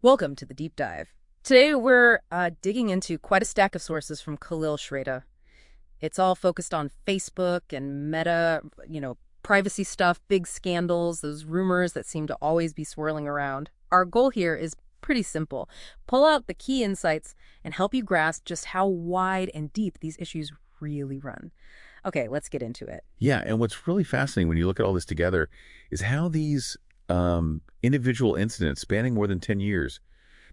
Welcome to the Deep Dive. Today we're digging into quite a stack of sources from Khalil Shreateh. It's all focused on Facebook and Meta, privacy stuff, big scandals, those rumors that seem to always be swirling around. Our goal here is pretty simple. Pull out the key insights and help you grasp just how wide and deep these issues really run. Okay, let's get into it. Yeah, and what's really fascinating when you look at all this together is how these individual incidents spanning more than 10 years,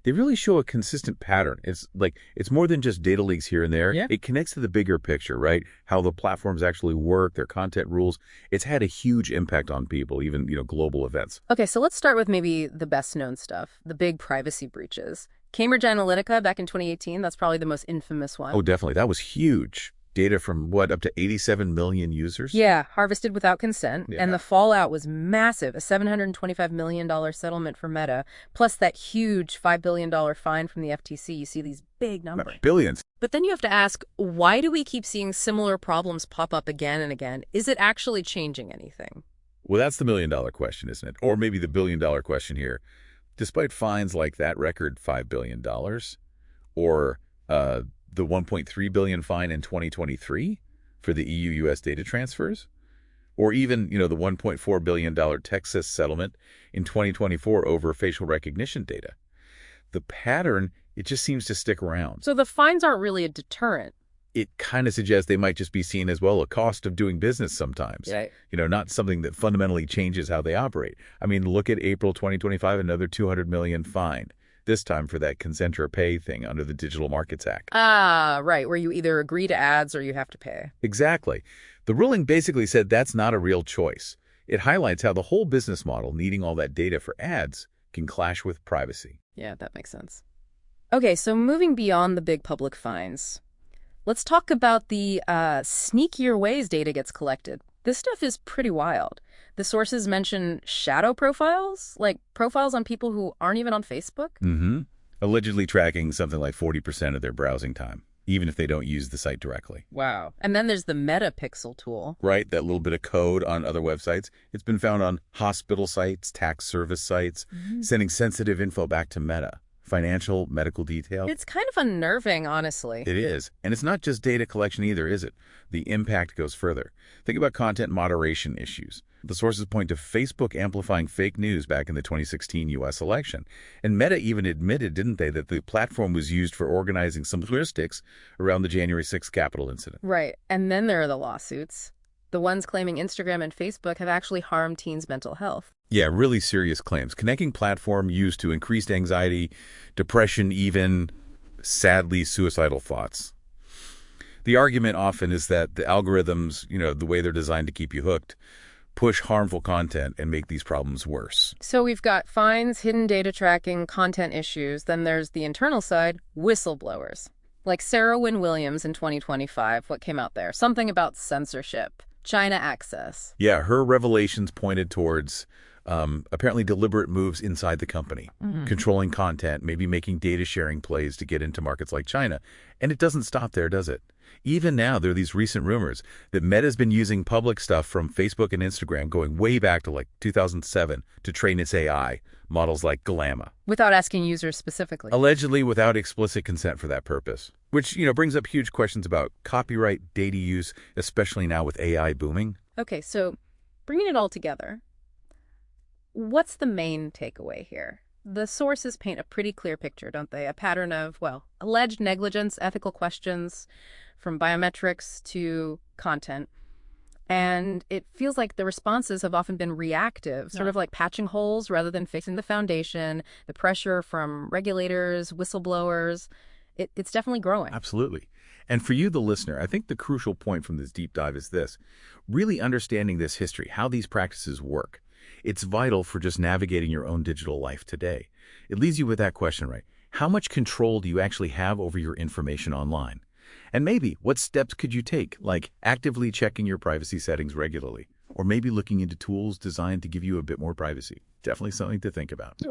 they really show a consistent pattern. It's more than just data leaks here and there. Yeah. It connects to the bigger picture, right? How the platforms actually work, their content rules. It's had a huge impact on people, even, global events. Okay, so let's start with maybe the best known stuff, the big privacy breaches. Cambridge Analytica back in 2018, that's probably the most infamous one. Oh, definitely. That was huge. Data from, up to 87 million users? Yeah, harvested without consent. Yeah. And the fallout was massive, a $725 million settlement for Meta, plus that huge $5 billion fine from the FTC. You see these big numbers. Billions. But then you have to ask, why do we keep seeing similar problems pop up again and again? Is it actually changing anything? Well, that's the million-dollar question, isn't it? Or maybe the billion-dollar question here. Despite fines like that record $5 billion, or the $1.3 billion fine in 2023 for the EU-US data transfers, or even, the $1.4 billion Texas settlement in 2024 over facial recognition data. The pattern, it just seems to stick around. So the fines aren't really a deterrent. It kind of suggests they might just be seen as, well, a cost of doing business sometimes. Right. Not something that fundamentally changes how they operate. I mean, look at April 2025, another $200 million fine. This time for that consent or pay thing under the Digital Markets Act. Ah, right, where you either agree to ads or you have to pay. Exactly. The ruling basically said that's not a real choice. It highlights how the whole business model, needing all that data for ads, can clash with privacy. Yeah, that makes sense. Okay, so moving beyond the big public fines, let's talk about the sneakier ways data gets collected. This stuff is pretty wild. The sources mention shadow profiles, like profiles on people who aren't even on Facebook. Mm-hmm. Allegedly tracking something like 40% of their browsing time, even if they don't use the site directly. Wow. And then there's the Metapixel tool. Right, that little bit of code on other websites. It's been found on hospital sites, tax service sites, sending sensitive info back to Meta. Financial, medical detail. It's kind of unnerving, honestly. It is. And it's not just data collection either, is it? The impact goes further. Think about content moderation issues. The sources point to Facebook amplifying fake news back in the 2016 U.S. election. And Meta even admitted, didn't they, that the platform was used for organizing some heuristics around the January 6th Capitol incident. Right. And then there are the lawsuits. The ones claiming Instagram and Facebook have actually harmed teens' mental health. Yeah, really serious claims. Connecting platform used to increased anxiety, depression, even, sadly, suicidal thoughts. The argument often is that the algorithms, the way they're designed to keep you hooked, push harmful content and make these problems worse. So we've got fines, hidden data tracking, content issues. Then there's the internal side, whistleblowers. Like Sarah Wynne Williams in 2025, what came out there? Something about censorship, China access. Yeah, her revelations pointed towards apparently deliberate moves inside the company, controlling content, maybe making data sharing plays to get into markets like China. And it doesn't stop there, does it? Even now, there are these recent rumors that Meta's been using public stuff from Facebook and Instagram going way back to like 2007 to train its AI, models like Galama. Without asking users specifically. Allegedly without explicit consent for that purpose. Which, brings up huge questions about copyright, data use, especially now with AI booming. Okay, so bringing it all together, what's the main takeaway here? The sources paint a pretty clear picture, don't they? A pattern of, alleged negligence, ethical questions, from biometrics to content. And it feels like the responses have often been reactive, sort of like patching holes rather than fixing the foundation, the pressure from regulators, whistleblowers. It's definitely growing. Absolutely. And for you, the listener, I think the crucial point from this deep dive is this. Really understanding this history, how these practices work. It's vital for just navigating your own digital life today. It leaves you with that question, right? How much control do you actually have over your information online? And maybe what steps could you take, like actively checking your privacy settings regularly, or maybe looking into tools designed to give you a bit more privacy? Definitely something to think about.